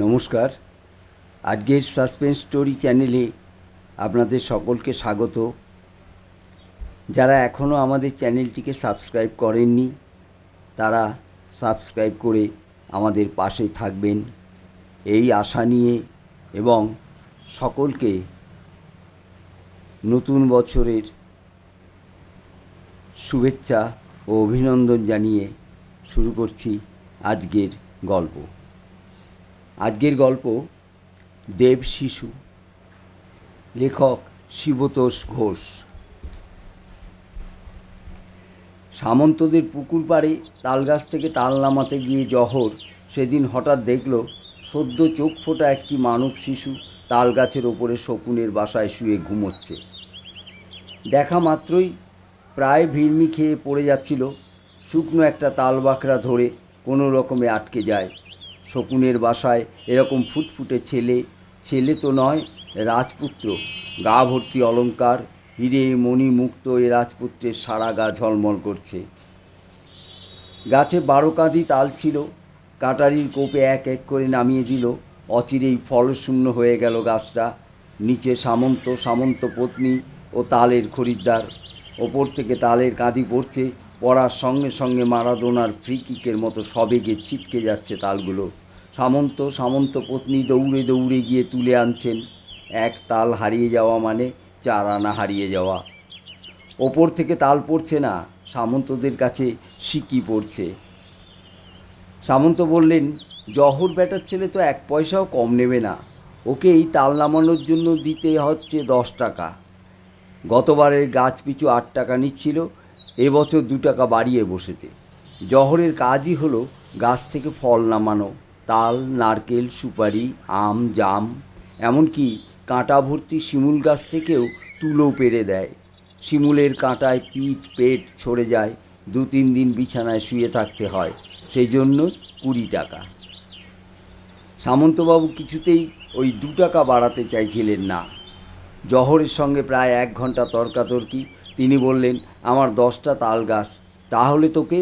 নমস্কার। আজকের suspense story চ্যানেলে আপনাদের সকলকে স্বাগত। যারা এখনও আমাদের চ্যানেলটিকে সাবস্ক্রাইব করেননি তারা সাবস্ক্রাইব করে আমাদের পাশে থাকবেন এই আশা নিয়ে, এবং সকলকে নতুন বছরের শুভেচ্ছা ও অভিনন্দন জানিয়ে শুরু করছি আজকের গল্প। আজকের গল্প দেব শিশু, লেখক শিবতোষ ঘোষ। সামন্তদের পুকুর পাড়ে তালগাছ থেকে তাল নামাতে গিয়ে জহর সেদিন হঠাৎ দেখল সদ্য চোখ ফোটা একটি মানব শিশু তালগাছের ওপরে শকুনের বাসায় শুয়ে ঘুমোচ্ছে। দেখা মাত্রই প্রায় ভিড়মি খেয়ে পড়ে যাচ্ছিল। শুকনো একটা তাল বাঁকড়া ধরে কোনো রকমে আটকে যায়। শকুনের বাসায় এরকম ফুটফুটে ছেলে তো নয়, রাজপুত্র। গা ভর্তি অলঙ্কার, হিরে মণি মুক্ত এ রাজপুত্রের সারা গা ঝলমল করছে। গাছে 12 কাঁধি তাল ছিল। কাটারির কোপে এক এক করে নামিয়ে দিল। অচিরেই ফলশূন্য হয়ে গেল গাছটা। নিচে সামন্ত পত্নী ও তালের খরিদ্দার। ওপর থেকে তালের কাঁধি পড়ছে, পড়ার সঙ্গে সঙ্গে মারাদোনার ফ্রি কিকের মতো সবেগে ছিটকে যাচ্ছে তালগুলো। সামন্ত পত্নী দৌড়ে দৌড়ে গিয়ে তুলে আনছেন। এক তাল হারিয়ে যাওয়া মানে 4 আনা হারিয়ে যাওয়া। ওপর থেকে তাল পড়ছে না, সামন্তদের কাছে সিকি পড়ছে। সামন্ত বললেন, জহর ব্যাটার ছেলে তো 1 পয়সাও কম নেবে না। ওকে এই তাল নামানোর জন্য দিতে হচ্ছে 10 টাকা। গতবারের গাছ পিছু 8 টাকা নিচ্ছিল, এবছর 2 টাকা বাড়িয়ে বসেছে। জহরের কাজই হলো গাছ থেকে ফল নামানো, তাল, নারকেল, সুপারি, আম, জাম, এমনকি কাঁটা ভর্তি শিমুল গাছ থেকেও তুলো পেড়ে দেয়। শিমুলের কাঁটায় পিঠ পেট ছড়ে যায়, 2-3 দিন বিছানায় শুয়ে থাকতে হয়, সেই জন্য 20 টাকা। সামন্তবাবু কিছুতেই ওই 2 টাকা বাড়াতে চাইছিলেন না। জহরের সঙ্গে প্রায় 1 ঘন্টা তর্কাতর্কি। তিনি বললেন, আমার 10টা তাল গাছ, তাহলে তোকে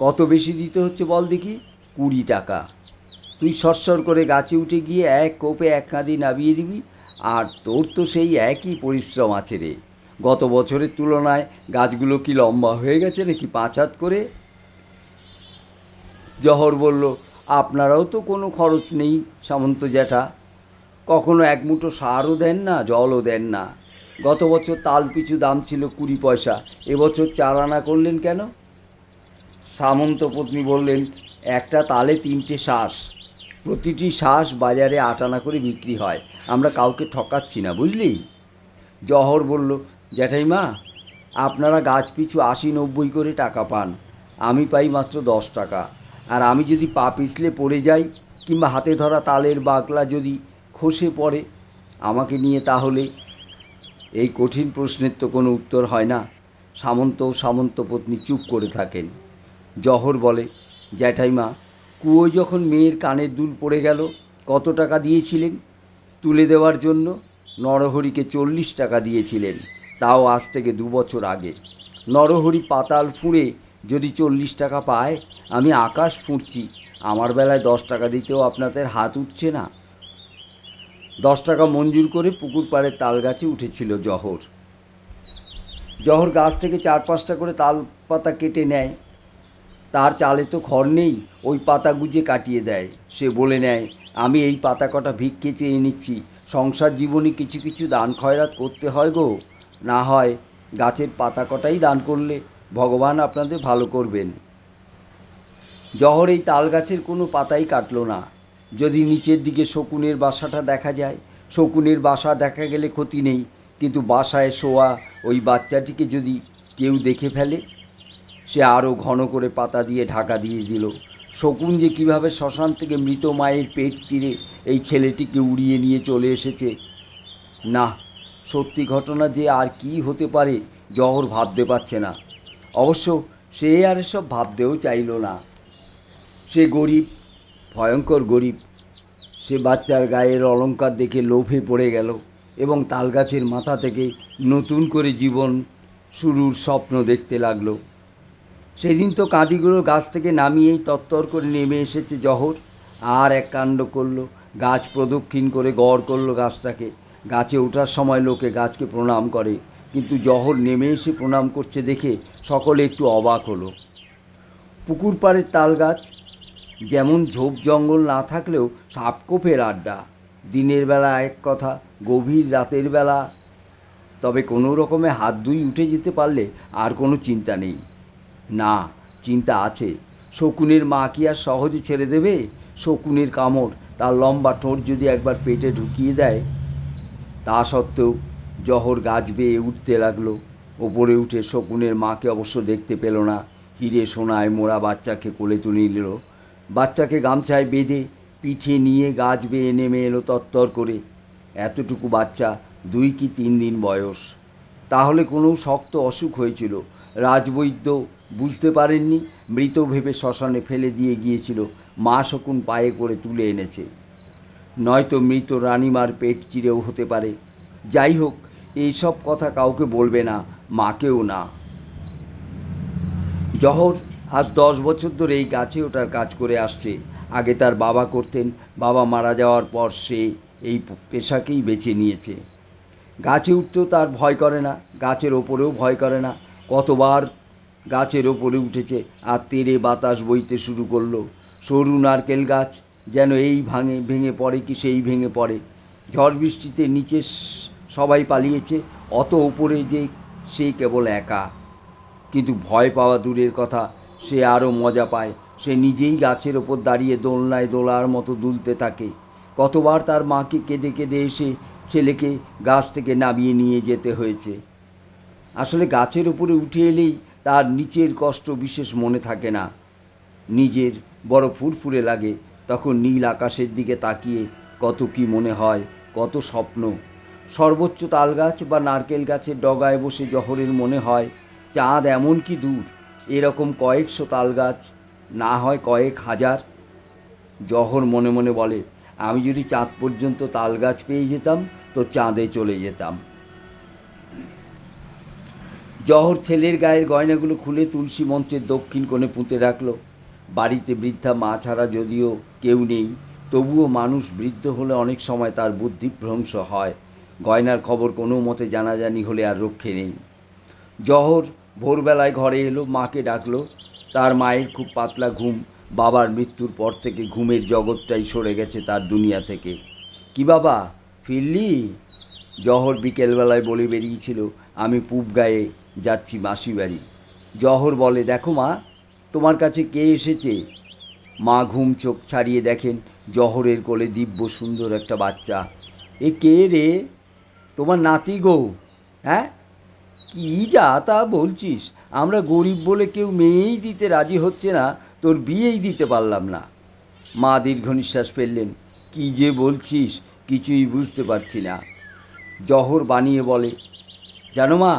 কত বেশি দিতে হচ্ছে বল দেখি? 20 টাকা। তুই সরসর করে গাছে উঠে গিয়ে এক কোপে 1 কাঁধি নামিয়ে দিবি, আর তোর তো সেই একই পরিশ্রম আছে রে। গত বছরের তুলনায় গাছগুলো কি লম্বা হয়ে গেছে নাকি 5 হাত করে? জহর বলল, আপনারাও তো কোনো খরচ নেই সামন্ত জ্যাঠা, কখনো 1 মুঠো সারও দেন না, জলও দেন না। গত বছর তাল পিছু দাম ছিল 20 পয়সা, এবছর 4 আনা করলেন কেন? সামন্ত পত্নী বললেন, একটা তালে 3টে শ্বাস, প্রতিটি শ্বাস বাজারে 8 আনা করে বিক্রি হয়, আমরা কাউকে ঠকাচ্ছি না, বুঝলি? জহর বলল, জ্যাঠাইমা, আপনারা গাছ পিছু 80-90 করে টাকা পান, আমি পাই মাত্র 10 টাকা। আর আমি যদি পা পিছলে পড়ে যাই, কিংবা হাতে ধরা তালের বাকলা যদি খসে পড়ে আমাকে নিয়ে, তাহলে? এই কঠিন প্রশ্নের তো কোনো উত্তর হয় না। সামন্ত পত্নী চুপ করে থাকেন। জহর বলে, জ্যাঠাইমা, কুয়োয় যখন মেয়ের কানের দুল পড়ে গেল কত টাকা দিয়েছিলেন? তুলে দেওয়ার জন্য নরহরিকে 40 টাকা দিয়েছিলেন, তাও আজ থেকে 2 বছর আগে। নরহরি পাতাল ফুঁড়ে যদি 40 টাকা পায়, আমি আকাশ ফুঁড়ছি। আমার বেলায় 10 টাকা দিতেও আপনাদের হাত উঠছে না। 10 টাকা মঞ্জুর করে পুকুর পাড়ের তাল গাছে উঠেছিল জহর গাছ থেকে 4-5টা করে তাল পাতা কেটে নেয়। তার চালে তো খড় নেই, ওই পাতা গুজে কাটিয়ে দেয়। সে বলে নেয়, আমি এই পাতা কটা ভিক্ষে চেয়ে নিচ্ছি, সংসার জীবনে কিছু কিছু দান খয়রাত করতে হয় গো, না হয় গাছের পাতা কটাই দান করলে ভগবান আপনাদের ভালো করবেন। জহর এই তাল গাছের কোনো পাতাই কাটল না। যদি নিচের দিকে শকুনের বাসাটা দেখা যায়, শকুনের বাসা দেখা গেলে ক্ষতি নেই, কিন্তু বাসায় শোয়া ওই বাচ্চাটিকে যদি কেউ দেখে ফেলে? সে আরও ঘন করে পাতা দিয়ে ঢাকা দিয়ে দিল। শকুন যে কিভাবে শ্মশান থেকে মৃত মায়ের পেট চিরে এই ছেলেটিকে উড়িয়ে নিয়ে চলে এসেছে, না, সত্যি ঘটনা যে আর কি হতে পারে জহর ভাবতে পারছে না। অবশ্য সে আর এসব ভাবতেও চাইল না। সে গরিব, ভয়ঙ্কর গরিব। সে বাচ্চার গায়ের অলঙ্কার দেখে লোভে পড়ে গেল এবং তালগাছের মাথা থেকে নতুন করে জীবন শুরুর স্বপ্ন দেখতে লাগলো। সেদিন তো কাঁদিগুলো গাছ থেকে নামিয়েই তত্তর করে নেমে এসেছে জহর, আর এক কাণ্ড করল। গাছ প্রদক্ষিণ করে গড় করল গাছটাকে। গাছে ওঠার সময় লোকে গাছকে প্রণাম করে, কিন্তু জহর নেমে এসে প্রণাম করছে দেখে সকলে একটু অবাক হলো। পুকুর পাড়ের তাল গাছ, যেমন ঝোপ জঙ্গল না থাকলেও সাপকোপের আড্ডা। দিনের বেলা এক কথা, গভীর রাতের বেলা তবে কোনো রকমে হাত দুই উঠে যেতে পারলে আর কোনো চিন্তা নেই। না, চিন্তা আছে। শকুনের মা কি আর সহজে ছেড়ে দেবে? শকুনের কামড় তার লম্বা ঠোঁট যদি একবার পেটে ঢুকিয়ে দেয়। তা সত্ত্বেও জহর গাছ বেয়ে উঠতে লাগলো। ওপরে উঠে শকুনের মাকে অবশ্য দেখতে পেল না। হিরে সোনায় মোড়া বাচ্চাকে কোলে তুলে নিল। বাচ্চাকে গামছায় বেঁধে পিঠে নিয়ে গাছ বেয়ে নেমে এলো তত্তর করে। এতটুকু বাচ্চা 2 কি 3 দিন বয়স। তাহলে কোনো শক্ত অসুখ হয়েছিল। রাজবৈদ্য বুঝতে পারেননি, মৃত ভেবে শ্মশানে ফেলে দিয়ে গিয়েছিল। মা শকুন পায়ে করে তুলে এনেছে। নয়তো মৃত রানীমার পেট চিরেও হতে পারে। যাই হোক, এইসব কথা কাউকে বলবে না, মাকেও না। জহর আজ 10 বছর ধরে এই গাছে ওঠার কাজ করে আসছে। আগে তার বাবা করতেন, বাবা মারা যাওয়ার পর সে এই পেশাকেই বেছে নিয়েছে। গাছে উঠতেও তার ভয় করে না, গাছের ওপরেও ভয় করে না। কতবার গাছের ওপরে উঠেছে, আর তেড়ে বাতাস বইতে শুরু করলো। সরু নারকেল গাছ যেন এই ভেঙে পড়ে কি সেই ভেঙে পড়ে। ঝড় বৃষ্টিতে নিচে সবাই পালিয়েছে, অত ওপরে যে সে কেবল একা। কিন্তু ভয় পাওয়া দূরের কথা, সে আরও মজা পায়। সে নিজেই গাছের ওপর দাঁড়িয়ে দোলনায় দোলার মতো দুলতে থাকে। কতবার তার মাকে কেঁদে কেঁদে এসে ছেলেকে গাছ থেকে নামিয়ে নিয়ে যেতে হয়েছে। আসলে গাছের উপরে উঠে এলেই তার নিচের কষ্ট বিশেষ মনে থাকে না। নিজের বড় ফুরফুরে লাগে। তখন নীল আকাশের দিকে তাকিয়ে কত কি মনে হয়, কত স্বপ্ন। সর্বোচ্চ তাল গাছ বা নারকেল গাছের ডগায় বসে জহরের মনে হয় চাঁদ এমন কি দূর। এরকম কয়েকশো তাল গাছ, না হয় কয়েক হাজার। জহর মনে মনে বলে, আমি যদি চাঁদ পর্যন্ত তাল গাছ পেয়ে যেতাম তো চাঁদে চলে যেতাম। জহর ছেলের গায়ের গয়নাগুলো খুলে তুলসী মঞ্চের দক্ষিণ কোণে পুঁতে রাখল। বাড়িতে বৃদ্ধা মা ছাড়া যদিও কেউ নেই, তবুও মানুষ বৃদ্ধ হলে অনেক সময় তার বুদ্ধিভ্রংশ হয়। গয়নার খবর কোনো মতে জানাজানি হলে আর রক্ষে নেই। জহর ভোরবেলায় ঘরে এলো, মাকে ডাকলো। তার মায়ের খুব পাতলা ঘুম। বাবার মৃত্যুর পর থেকে ঘুমের জগৎটাই সরে গেছে তার দুনিয়া থেকে। কি বাবা, ফিরলি? জহর বিকেলবেলায় বলে বেরিয়েছিল, আমি পূব গায়ে যাচ্ছি মাসি বাড়ি। জহর বলে, দেখো মা, তোমার কাছে কে এসেছে? মা ঘুম চোখ ছাড়িয়ে দেখেন জহরের কোলে দিব্য সুন্দর একটা বাচ্চা। এ কে রে? তোমার নাতি গো। হ্যাঁ, কি যা তা বলছিস? আমরা গরিব বলে কেউ মেয়েই দিতে রাজি হচ্ছে না, তোর বিয়েই দিতে পারলাম না। মা দীর্ঘ নিঃশ্বাস ফেললেন। কি যে বলছিস কিছুই বুঝতে পারছি না। জহর বানিয়ে বলে, জানো মা,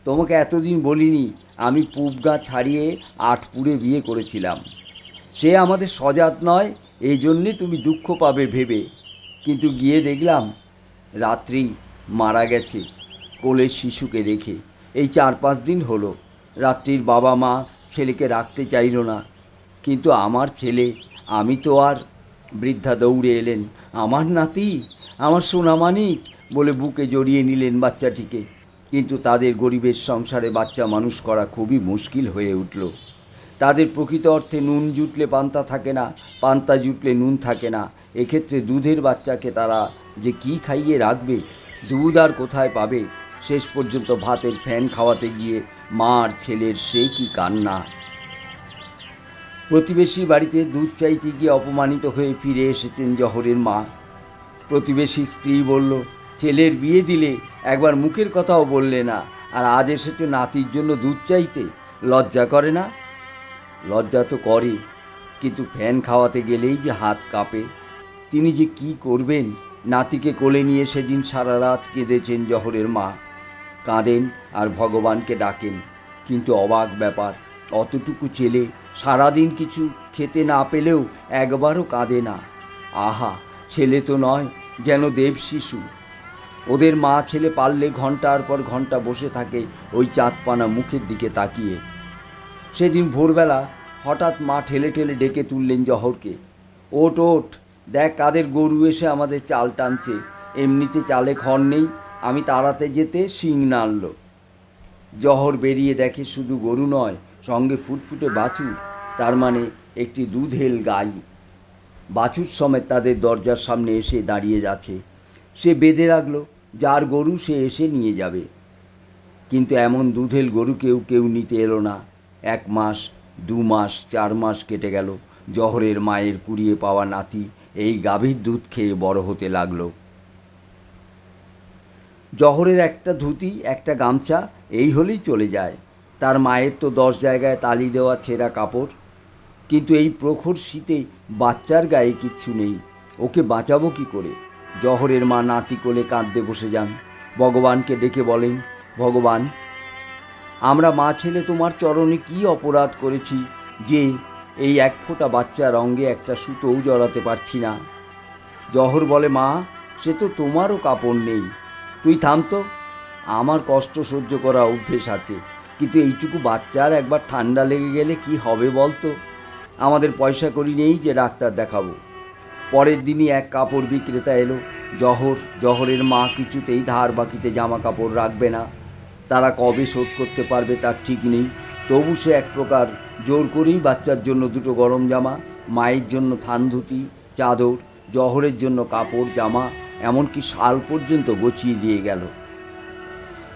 তোমাকে এতদিন বলিনি আমি পুবগা ছাড়িয়ে আটপুরে বিয়ে করেছিলাম। সে আমাদের সজাত নয়, এই জন্যে তুমি দুঃখ পাবে ভেবে। কিন্তু গিয়ে দেখলাম রাত্রি মারা গেছে কোলের শিশুকে রেখে। এই 4-5 দিন হলো। রাত্রির বাবা মা ছেলেকে রাখতে চাইল না, কিন্তু আমার ছেলে, আমি তো আর। বৃদ্ধা দৌড়ে এলেন। আমার নাতি, আমার সোনামানিক বলে বুকে জড়িয়ে নিলেন বাচ্চাটিকে। কিন্তু তাদের গরিবের সংসারে বাচ্চা মানুষ করা খুবই মুশকিল হয়ে উঠল। তাদের প্রকৃত অর্থে নুন জুটলে পান্তা থাকে না, পান্তা জুটলে নুন থাকে না। এক্ষেত্রে দুধের বাচ্চাকে তারা যে কি খাইয়ে রাখবে, দুধ আর কোথায় পাবে? শেষ পর্যন্ত ভাতের ফ্যান খাওয়াতে গিয়ে মা আর ছেলের সে কি কান্না। প্রতিবেশী বাড়িতে দুধ চাইতে গিয়ে অপমানিত হয়ে ফিরে এসেছেন জহরের মা। প্রতিবেশী স্ত্রী বলল, ছেলের বিয়ে দিলে একবার মুখের কথাও বললে না, আর আজ এসেছে নাতির জন্য দুধ চাইতে। লজ্জা করে না? লজ্জা তো করে, কিন্তু ফ্যান খাওয়াতে গেলেই যে হাত কাঁপে। তিনি যে কি করবেন। নাতিকে কোলে নিয়ে সেদিন সারা রাত কেঁদেছেন জহরের মা। কাঁদেন আর ভগবানকে ডাকেন। কিন্তু অবাক ব্যাপার, অতটুকু ছেলে সারাদিন কিছু খেতে না পেলেও একবারও কাঁদে না। আহা, ছেলে তো নয়, যেন দেব শিশু। ওদের মা ছেলে পারলে ঘন্টার পর ঘন্টা বসে থাকে ওই চাঁদপানা মুখের দিকে তাকিয়ে। সেদিন ভোরবেলা হঠাৎ মা ঠেলে ঠেলে ডেকে তুললেন জহরকে। ওঠ ওঠ, দেখ কাদের গরু এসে আমাদের চাল টানছে, এমনিতে চালে খড় নেই, আমি তাড়াতে যেতে শিং নাড়ল। জহর বেরিয়ে দেখে শুধু গরু নয়, সঙ্গে ফুটফুটে বাছুর, তার মানে একটি দুধেল গাই। বাছুর সমেত তাদের দরজার সামনে এসে দাঁড়িয়ে যাচ্ছে। সে বেঁধে রাখলো, যার গরু সে এসে নিয়ে যাবে। কিন্তু এমন দুধেল গরু কেউ নিতে এলো না। 1 মাস, 2 মাস, 4 মাস কেটে গেল। জহরের মায়ের কুড়িয়ে পাওয়া নাতি এই গাভীর দুধ খেয়ে বড় হতে লাগলো। জহরের একটা ধুতি, একটা গামছা, এই হলেই চলে যায়। তার মায়ের তো 10 জায়গায় তালি দেওয়া ছেঁড়া কাপড়। কিন্তু এই প্রখর শীতে বাচ্চার গায়ে কিচ্ছু নেই, ওকে বাঁচাবো কি করে? জহরের মা নাতি কোলে কাঁদতে বসে যান। ভগবানকে ডেকে বলেন, ভগবান, আমরা মা ছেলে তোমার চরণে কি অপরাধ করেছি যে এই 1 ফোঁটা বাচ্চার অঙ্গে একটা সুতোও জড়াতে পারছি না? জহর বলে, মা, সে তো তোমারও কাপড় নেই, তুই থাম তো, আমার কষ্ট সহ্য করা অভ্যেস আছে, কিন্তু এইটুকু বাচ্চার একবার ঠান্ডা লেগে গেলে কি হবে বলতো? আমাদের পয়সা কড়ি নেই যে ডাক্তার দেখাবো। পরের দিনই এক কাপড় বিক্রেতা এলো। জহরের মা কিছুতেই ধার বাকিতে জামা কাপড় রাখবে না, তারা কবে শোধ করতে পারবে তার ঠিক নেই। তবু সে এক প্রকার জোর করেই বাচ্চার জন্য 2টো গরম জামা, মায়ের জন্য থান ধুতি, চাদর, জহরের জন্য কাপড় জামা, এমনকি শাল পর্যন্ত গছিয়ে দিয়ে গেল।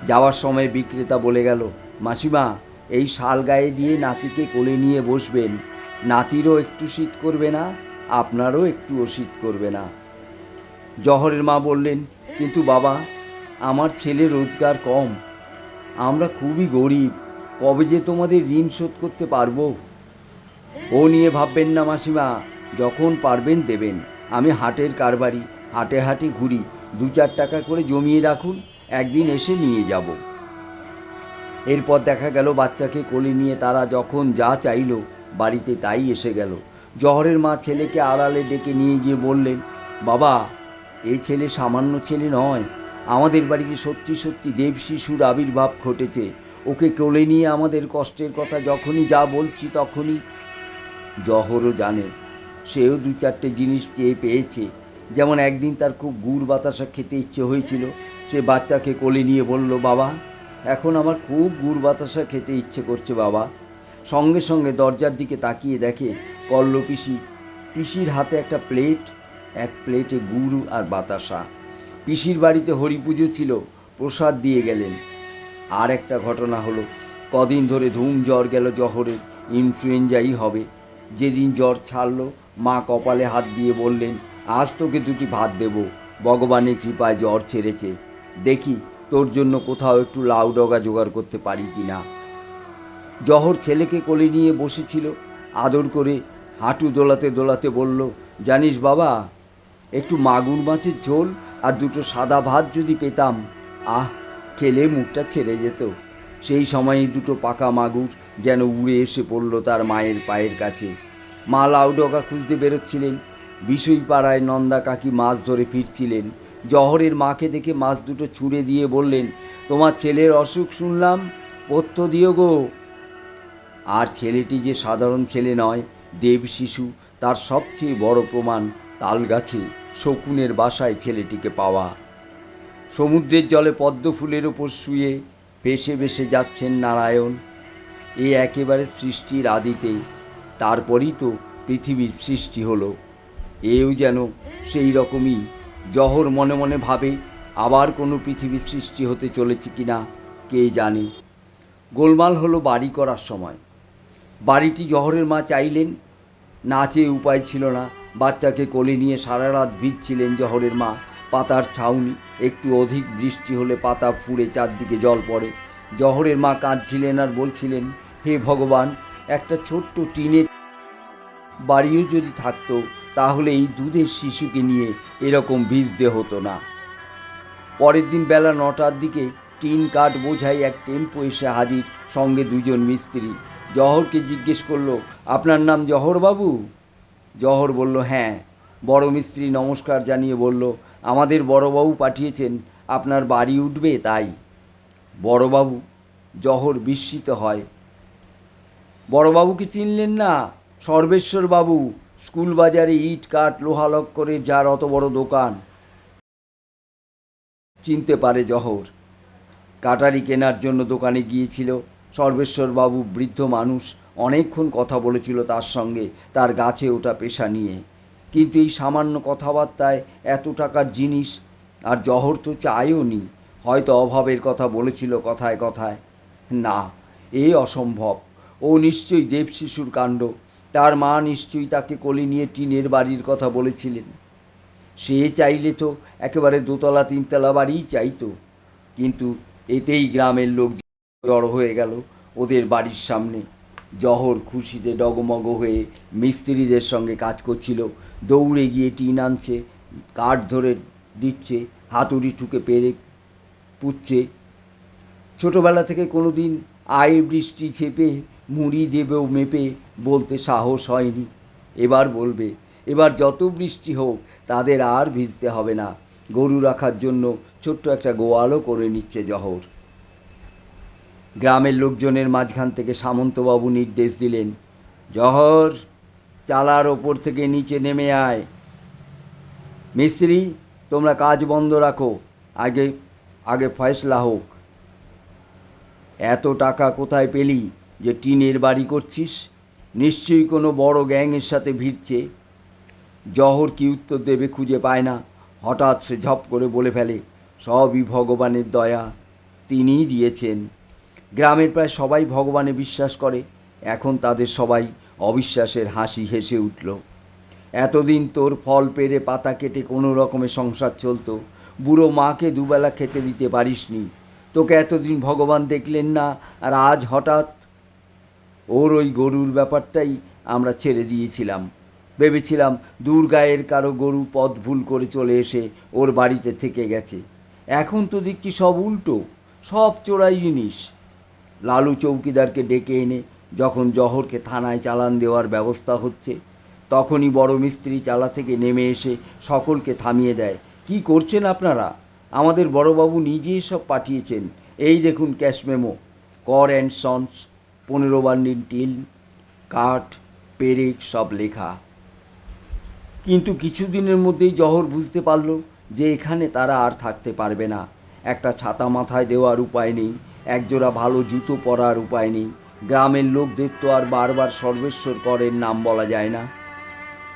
যাওয়ার সময় বিক্রেতা বলে গেল, মাসিমা, এই শাল গায়ে দিয়ে নাতিকে কোলে নিয়ে বসবেন, নাতিরও একটু শীত করবে না, আপনারও একটুও শীত করবে না। জহরের মা বললেন, কিন্তু বাবা, আমার ছেলে রোজগার কম, আমরা খুবই গরিব, কবে যে তোমাদের ঋণ শোধ করতে পারবো? ও নিয়ে ভাববেন না মাসিমা, যখন পারবেন দেবেন। আমি হাটের কারবারি, হাটে হাটে ঘুরি, 2-4 টাকা করে জমিয়ে রাখুন, একদিন এসে নিয়ে যাব। এরপর দেখা গেল বাচ্চাকে কোলে নিয়ে তারা যখন যা চাইল বাড়িতে তাই এসে গেল। জহরের মা ছেলেকে আড়ালে ডেকে নিয়ে গিয়ে বললেন, বাবা, এই ছেলে সামান্য ছেলে নয়, আমাদের বাড়িতে সত্যি সত্যি দেব শিশুর আবির্ভাব ঘটেছে। ওকে কোলে নিয়ে আমাদের কষ্টের কথা যখনই যা বলছি তখনই। জহরও জানে, সেও 2-4টে জিনিস চেয়ে পেয়েছে। যেমন একদিন তার খুব গুড় বাতাসা খেতে ইচ্ছে হয়েছিল, সে বাচ্চাকে কোলে নিয়ে বলল, বাবা, এখন আমার খুব গুড় বাতাসা খেতে ইচ্ছে করছে বাবা। সঙ্গে সঙ্গে দরজার দিকে তাকিয়ে দেখে কল্লো পিসির হাতে একটা প্লেট, 1 প্লেটে গুড় আর বাতাসা। পিসির বাড়িতে হরি পুজো ছিল, প্রসাদ দিয়ে গেলেন। আর একটা ঘটনা হলো, কদিন ধরে ধুম জ্বর গেল জহরের, ইনফ্লুয়েঞ্জাই হবে। যেদিন জ্বর ছাড়ল, মা কপালে হাত দিয়ে বললেন, আজ তোকে 2টি ভাত দেব, ভগবানের কৃপায় জ্বর ছেড়েছে, দেখি তোর জন্য কোথাও একটু লাউ ডগা জোগাড় করতে পারি কিনা। জহর ছেলেকে কোলে নিয়ে বসেছিল, আদর করে হাঁটু দোলাতে দোলাতে বলল, জানিস বাবা, একটু মাগুর মাছের ঝোল আর 2টো সাদা ভাত যদি পেতাম, আহ, খেলে মুখটা ছেড়ে যেত। সেই সময়ই 2টো পাকা মাগুর যেন উড়ে এসে পড়ল তার মায়ের পায়ের কাছে। মা লাউ ডগা খুঁজতে বেরোচ্ছিলেন, বিষয়পাড়ায় নন্দা কাকি মাছ ধরে ফিরছিলেন। জহরের মাকে দেখে মাছ 2টো ছুঁড়ে দিয়ে বললেন, তোমার ছেলের অসুখ শুনলাম, পথ্য দিও গো। আর ছেলেটি যে সাধারণ ছেলে নয়, দেব শিশু, তার সবচেয়ে বড় প্রমাণ তালগাছে শকুনের বাসায় ছেলেটিকে পাওয়া। সমুদ্রের জলে পদ্ম ফুলের ওপর শুয়ে ভেসে ভেসে যাচ্ছেন নারায়ণ। এ একেবারে সৃষ্টির আদিতে, তারপরই তো পৃথিবীর সৃষ্টি হলো। এও যেন সেই রকমই। জহর মনে মনে ভাবে, আবার কোনো পৃথিবীর সৃষ্টি হতে চলেছে কিনা কে জানে। গোলমাল হলো বাড়ি করার সময়। বাড়িটি জহরের মা চাইলেন, না চেয়ে উপায় ছিল না। বাচ্চাকে কোলে নিয়ে সারা রাত ভিজছিলেন জহরের মা। পাতার ছাউনি, একটু অধিক বৃষ্টি হলে পাতা ফুঁড়ে চারদিকে জল পড়ে। জহরের মা কাঁদছিলেন আর বলছিলেন, হে ভগবান, একটা ছোট্ট টিনের বাড়িও যদি থাকতো, তাহলে এই দুধের শিশুকে নিয়ে এরকম ভিজতে হতো না। পরের দিন বেলা 9টার দিকে টিন কাঠ বোঝাই এক টেম্পো এসে হাজির, সঙ্গে 2জন মিস্ত্রি। জহরকে জিজ্ঞেস করলো, আপনার নাম জহর বাবু? জহর বলল, হ্যাঁ। বড় মিস্ত্রি নমস্কার জানিয়ে বলল, আমাদের বড়বাবু পাঠিয়েছেন, আপনার বাড়ি উঠবে তাই। বড়বাবু? জহর বিস্মিত হয়। বড়বাবুকে চিনলেন না? সর্বেশ্বর বাবু, স্কুল বাজারে ইট কাঠ লোহা লক্করের যার অত বড় দোকান, চিনতে পারে জহর। কাটারি কেনার জন্য দোকানে গিয়েছিল সর্বেশ্বরবাবু। বৃদ্ধ মানুষ, অনেকক্ষণ কথা বলেছিল তার সঙ্গে তার গাছে ওঠা পেশা নিয়ে। কিন্তু এই সামান্য কথাবার্তায় এত টাকার জিনিস, আর জহর তো চায়ও নি। হয়তো অভাবের কথা বলেছিল কথায় কথায়। না, এ অসম্ভব। ও নিশ্চয়ই দেবশিশুর কাণ্ড। তার মা নিশ্চয়ই তাকে কোলে নিয়ে টিনের বাড়ির কথা বলেছিলেন। সে চাইলে তো একেবারে দোতলা তিনতলা বাড়িই চাইতো। কিন্তু এতেই গ্রামের লোক জড়ো হয়ে গেল ওদের বাড়ির সামনে। জহর খুশিতে ডগমগ হয়ে মিস্ত্রিদের সঙ্গে কাজ করছিল। দৌড়ে গিয়ে টিন আনছে, কাঠ ধরে দিচ্ছে, হাতুড়ি ঠুকে পেরে পুচ্ছে। ছোটবেলা থেকে কোনোদিন আয় বৃষ্টি ছেপে মুড়ি দেবেও মেপে বলতে সাহস হয়নি। এবার বলবে। এবার যত বৃষ্টি হোক তাদের আর ভিজতে হবে না। গরু রাখার জন্য ছোট্ট একটা গোয়ালও করে নিচ্ছে জহর। গ্রামের লোকজনের মাঝখান থেকে সামন্তবাবু নির্দেশ দিলেন, জহর, চালার ওপর থেকে নিচে নেমে আয়। মিস্ত্রি, তোমরা কাজ বন্ধ রাখো, আগে আগে ফয়সলা হোক। এত টাকা কোথায় পেলি যে টিনের বাড়ি করছিস? নিশ্চয়ই কোনো বড় গ্যাংয়ের সাথে ভিড়ছে। জহর কি উত্তর দেবে খুঁজে পায় না। হঠাৎ সে ঝপ করে বলে ফেলে, সবই ভগবানের দয়া, তিনিই দিয়েছেন। গ্রামের প্রায় সবাই ভগবানে বিশ্বাস করে। এখন তাদের সবাই অবিশ্বাসের হাসি হেসে উঠল। এতদিন তোর ফল পেরে পাতা কেটে কোনো রকমে সংসার চলত। বুড়ো মাকে দুবেলা খেতে দিতে পারিসনি। তোকে এতদিন ভগবান দেখলেন না, আর আজ হঠাৎ? ওর ওই গরুর ব্যাপারটাই আমরা ছেড়ে দিয়েছিলাম। ভেবেছিলাম দুর্গায়ের কারো গরু পথ ভুল করে চলে এসে ওর বাড়িতে থেকে গেছে। এখন তো দেখছি সব উল্টো, সব চোরাই জিনিস। লালু চৌকিদারকে ডেকে এনে যখন জহরকে থানায় চালান দেওয়ার ব্যবস্থা হচ্ছে, তখনই বড় মিস্ত্রি চালা থেকে নেমে এসে সকলকে থামিয়ে দেয়। কি করছেন আপনারা? আমাদের বড়বাবু নিজে সব পাঠিয়েছেন। এই দেখুন ক্যাশ মেমো, কর অ্যান্ড সন্স, 15 বান্ডিল টিন, কাঠ, পেরেক সব লেখা। কিন্তু কিছুদিনের মধ্যেই জহর বুঝতে পারল যে এখানে তারা আর থাকতে পারবে না। একটা ছাতা মাথায় দেওয়ার উপায় নেই, একজোড়া ভালো জুতো পরার উপায় নেই। গ্রামের লোকদের তো আর বারবার সর্বেশ্বর করের নাম বলা যায় না।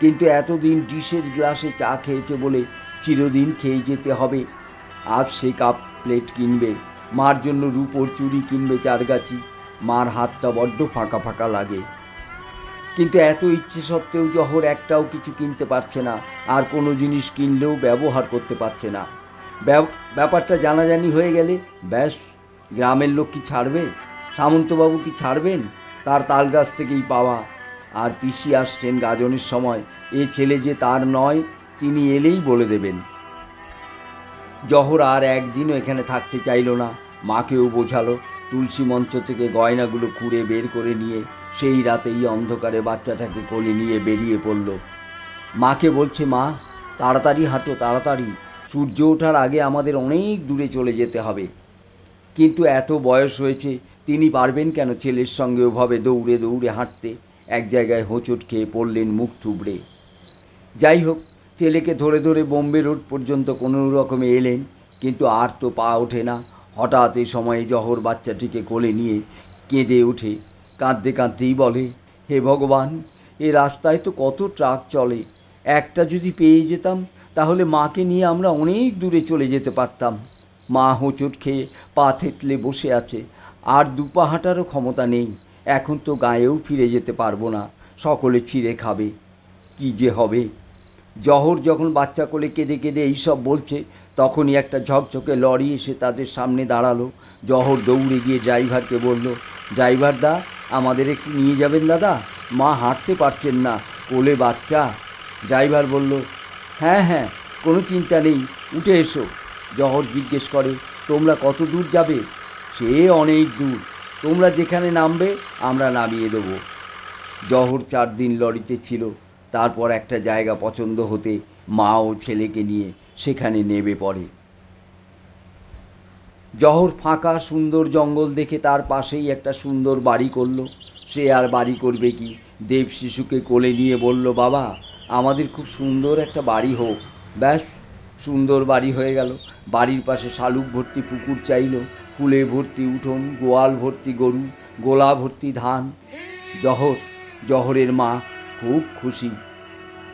কিন্তু এতদিন ডিশের গ্লাসে চা খেয়েছে বলে চিরদিন খেয়ে যেতে হবে। আজ সে কাপ প্লেট কিনবে, মার জন্য রূপোর চুড়ি কিনবে 4 গাছি। মার হাতটা বড্ড ফাঁকা ফাঁকা লাগে। কিন্তু এত ইচ্ছে সত্ত্বেও জহর একটাও কিছু কিনতে পারছে না, আর কোনো জিনিস কিনলেও ব্যবহার করতে পারছে না। ব্যাপারটা জানাজানি হয়ে গেলে ব্যাস, গ্রামের লোক কি ছাড়বে? সামন্তবাবু কি ছাড়বেন? তার তালগাছ থেকেই পাওয়া। আর পিসি আসছেন গাজনের সময়, এ ছেলে যে তার নয় তিনি এলেই বলে দেবেন। জহর আর একদিনও এখানে থাকতে চাইল না। মাকেও বোঝালো। তুলসী মঞ্চ থেকে গয়নাগুলো কুড়ে বের করে নিয়ে সেই রাতেই অন্ধকারে বাচ্চাটাকে কোলে নিয়ে বেরিয়ে পড়ল। মাকে বলছে, মা, তাড়াতাড়ি হাঁটো, তাড়াতাড়ি, সূর্য ওঠার আগে আমাদের অনেক দূরে চলে যেতে হবে। কিন্তু এত বয়স হয়েছে, তিনি পারবেন কেন ছেলের সঙ্গে ওভাবে দৌড়ে দৌড়ে হাঁটতে? এক জায়গায় হোঁচট খেয়ে পড়লেন মুখ থুবড়ে। যাই হোক, ছেলেকে ধরে ধরে বোম্বে রোড পর্যন্ত কোনো রকমে এলেন, কিন্তু আর তো পা ওঠে না। হঠাৎ এ সময়ে জহর বাচ্চাটিকে কোলে নিয়ে কেঁদে ওঠে। কাঁদতে কাঁদতেই বলে, হে ভগবান, এ রাস্তায় তো কত ট্রাক চলে, একটা যদি পেয়ে যেতাম তাহলে মাকে নিয়ে আমরা অনেক দূরে চলে যেতে পারতাম। মা হোঁচট খেয়ে পা থেতলে বসে আছে, আর দুপা হাঁটারও ক্ষমতা নেই। এখন তো গায়েও ফিরে যেতে পারবো না, সকলে ছিঁড়ে খাবে। কি যে হবে! জহর যখন বাচ্চা কোলে কেঁদে কেঁদে এইসব বলছে, তখনই একটা ঝকঝকে লরি এসে তাদের সামনে দাঁড়ালো। জহর দৌড়ে গিয়ে ড্রাইভারকে বলল, ড্রাইভার দা, আমাদের একটু নিয়ে যাবেন দাদা, মা হাঁটতে পারছেন না, কোলে বাচ্চা। ড্রাইভার বলল, হ্যাঁ হ্যাঁ, কোনো চিন্তা নেই, উঠে এসো। জহর জিজ্ঞেস করে, তোমরা কত দূর যাবে? সে অনেক দূর, তোমরা যেখানে নামবে আমরা নামিয়ে দেবো। জহর 4 দিন লরিতে ছিল। তারপর একটা জায়গা পছন্দ হতে মা ও ছেলেকে নিয়ে সেখানে নেমে পড়ে। জহর ফাঁকা সুন্দর জঙ্গল দেখে তার পাশেই একটা সুন্দর বাড়ি করল। সে আর বাড়ি করবে কি, দেব শিশুকে কোলে নিয়ে বলল, বাবা, আমাদের খুব সুন্দর একটা বাড়ি হোক। ব্যাস, সুন্দর বাড়ি হয়ে গেল। বাড়ির পাশে শালুক ভর্তি পুকুর চাইল, ফুলে ভর্তি উঠোন, গোয়াল ভর্তি গরু, গোলা ভর্তি ধান। জহরের মা খুব খুশি।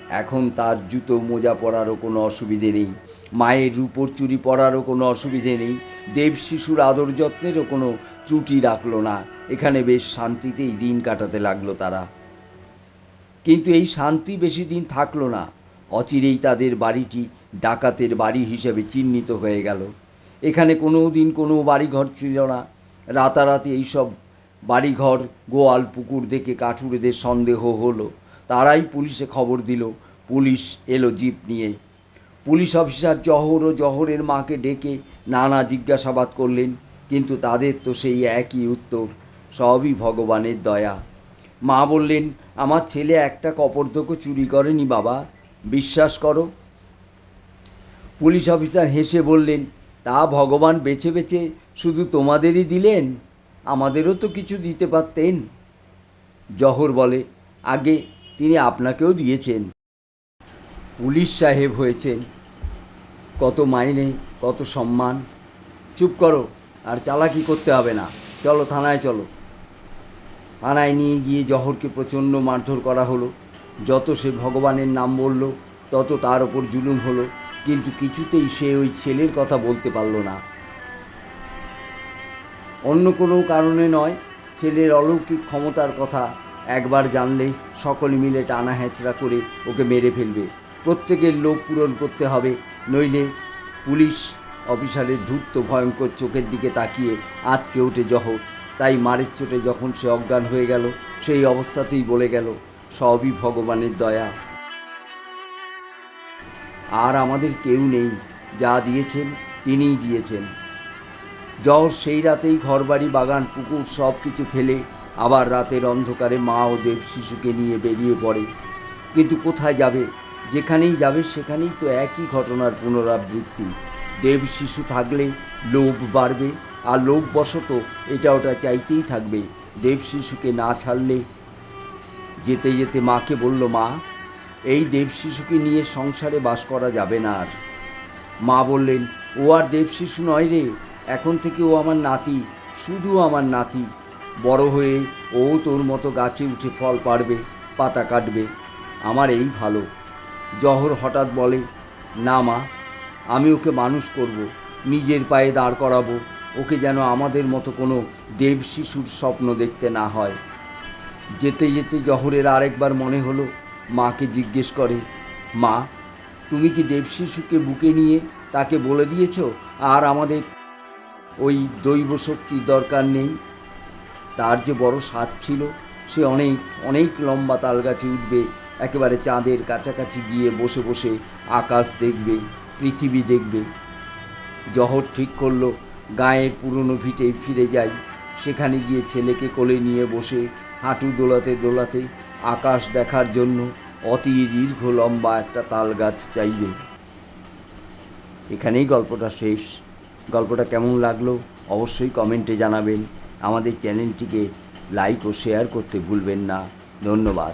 এখন তার জুতো মোজা পরারও কোনো অসুবিধে নেই, মায়ের রূপোর চুড়ি পরারও কোনো অসুবিধে নেই, দেব শিশুর আদর যত্নেরও কোনো ত্রুটি রাখল না। এখানে বেশ শান্তিতেই দিন কাটাতে লাগলো তারা। কিন্তু এই শান্তি বেশি দিন থাকলো না। অচিরেই তাদের বাড়িটি ডাকাতের বাড়ি হিসেবে চিহ্নিত হয়ে গেল। এখানে কোনো দিন কোনো বাড়িঘর ছিল না। রাতারাতি এইসব বাড়িঘর, গোয়াল, পুকুর দেখে কাঠুরেদের সন্দেহ হলো। তারাই পুলিশে খবর দিল। পুলিশ এলো জিপ নিয়ে। পুলিশ অফিসার জহর ও জহরের মাকে ডেকে নানা জিজ্ঞাসাবাদ করলেন, কিন্তু তাদের তো সেই একই উত্তর, সবই ভগবানের দয়া। মা বললেন, আমার ছেলে একটা কপর্দকও চুরি করেনি বাবা, বিশ্বাস করো। পুলিশ অফিসার হেসে বললেন, তা ভগবান বেছে বেছে শুধু তোমাদেরই দিলেন? আমাদেরও তো কিছু দিতে পারতেন। জহর বলে, আগে তিনি আপনাকেও দিয়েছেন। পুলিশ সাহেব হয়েছেন, কত মাইনে, কত সম্মান। চুপ করো, আর চালাকি করতে হবে না, চলো থানায় চলো। থানায় নিয়ে গিয়ে জহরকে প্রচণ্ড মারধর করা হলো। যত সে ভগবানের নাম বলল, তত তার ওপর জুলুম হলো, কিন্তু কিছুতেই সে ওই ছেলের কথা বলতে পারল না। অন্য কোনো কারণে নয়, ছেলের অলৌকিক ক্ষমতার কথা একবার জানলে সকলে মিলে টানা হেঁচড়া করে ওকে মেরে ফেলবে। প্রত্যেকের লোভ পূরণ করতে হবে, নইলে। পুলিশ অফিসারের ধূর্ত ভয়ঙ্কর চোখের দিকে তাকিয়ে আঁতকে ওঠে জহর। তাই মারের চোটে যখন সে অজ্ঞান হয়ে গেল, সেই অবস্থাতেই বলে গেল, সবই ভগবানের দয়া। আর আমাদের কেউ নেই, যা দিয়েছেন তিনিই দিয়েছেন। জহর সেই রাতেই ঘরবাড়ি, বাগান, পুকুর সব কিছু ফেলে আবার রাতের অন্ধকারে মা ও দেব শিশুকে নিয়ে বেরিয়ে পড়ে। কিন্তু কোথায় যাবে? যেখানেই যাবে সেখানেই তো একই ঘটনার পুনরাবৃত্তি। দেব শিশু থাকলে লোভ বাড়বে, আর লোভবশত এটা ওটা চাইতেই থাকবে। দেব শিশুকে না ছাড়লে। যেতে যেতে মাকে বলল, মা, এই দেব শিশুকে নিয়ে সংসারে বাস করা যাবে না আর। মা বললেন, ও আর দেব শিশু নয় রে, এখন থেকে ও আমার নাতি, শুধু আমার নাতি। বড় হয়ে ও তোর মতো গাছে উঠে ফল পাড়বে, পাতা কাটবে, আমার এই ভালো। জহর হঠাৎ বলে, না মা, আমি ওকে মানুষ করব, নিজের পায়ে দাঁড় করাবো, ওকে যেন আমাদের মতো কোনো দেব শিশুর স্বপ্ন দেখতে না হয়। যেতে যেতে জহরের আরেকবার মনে হলো, মাকে জিজ্ঞেস করে, মা, তুমি কি দেব শিশুকে বুকে নিয়ে তাকে বলে দিয়েছ আর আমাদের ওই দৈব শক্তির দরকার নেই? তার যে বড় স্বাদ ছিল, সে অনেক অনেক লম্বা তালগাছে উঠবে, একেবারে চাঁদের কাছাকাছি গিয়ে বসে বসে আকাশ দেখবে, পৃথিবী দেখবে। জহর ঠিক করলো, গায়ের পুরনো ভিটে ফিরে যাই, সেখানে গিয়ে ছেলেকে কোলে নিয়ে বসে হাঁটু দোলাতে দোলাতে আকাশ দেখার জন্য অতি দীর্ঘ লম্বা একটা তাল গাছ চাইবে। এখানেই গল্পটা শেষ। গল্পটা কেমন লাগলো অবশ্যই কমেন্টে জানাবেন। আমাদের চ্যানেলটিকে লাইক ও শেয়ার করতে ভুলবেন না। ধন্যবাদ।